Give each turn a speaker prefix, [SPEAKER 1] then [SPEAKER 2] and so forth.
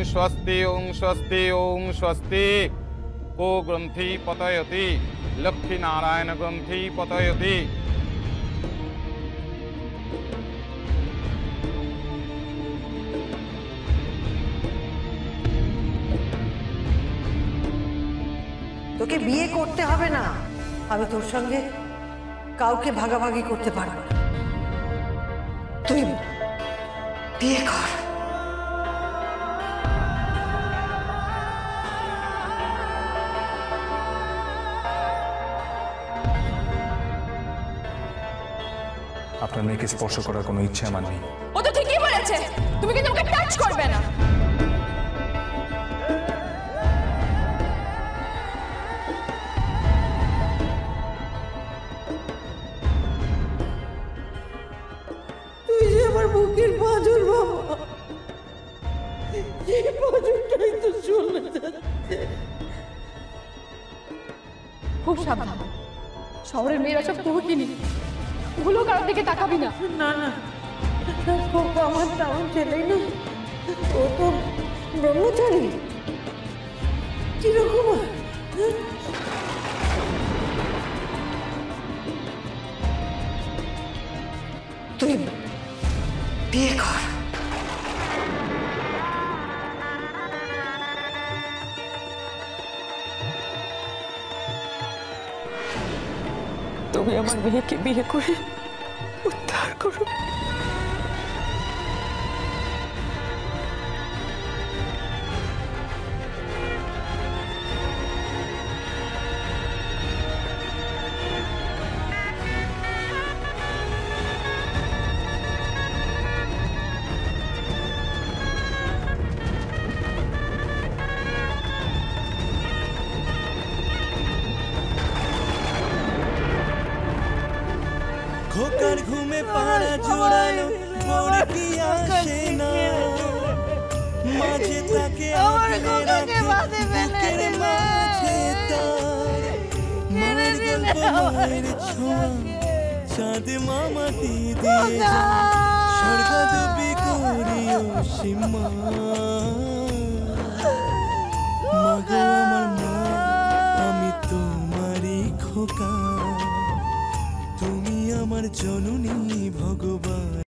[SPEAKER 1] स्वस्ति ओं स्वस्ति ओं स्वस्ति को ग्रंथि पतयति लक्ष्मी नारायण ग्रंथि पतयति
[SPEAKER 2] তোকে বিয়ে করতে হবে না, আমি তোর সঙ্গে কাউকে ভাগাভাগি করতে পারবো না। তুই বিয়ে কর।
[SPEAKER 3] আপনার মেয়েকে স্পর্শ করার কোনো ইচ্ছে আমার নেই।
[SPEAKER 4] ও তো ঠিকই বলেছে, তুমি কিন্তু ওকে টাচ করবে না।
[SPEAKER 2] তুই যে আমার বুকের পাঁজর বাবা, এই পাঁজরটাই তো চলে যাচ্ছে।
[SPEAKER 4] খুব সাবধান, শহরের মেয়েরা সব তুহিনি, ভুলো কারোর দিকে তাকাবি না।
[SPEAKER 2] না না, খোকা আমার তেমন ছেলেই না, ও তো ব্রহ্মচারী। কিরকম তুই বিয়ে কর।
[SPEAKER 5] তুমি আমার মেয়েকে বিয়ে করে উদ্ধার করো।
[SPEAKER 6] খোকার ঘুমে পাড়া জোড়ালো ভোর কি আসে না, মাঝে তাকে আগলে রাখে বুকের মাঝে তার, মায়ের গল্প মায়ের ছোঁয়া চাঁদ মামা দিদি স্বর্গাদবি করিও সীমা। মাগো আমার মা, আমি তোমারই খোকা, তুমি আমার জননী ভগবান।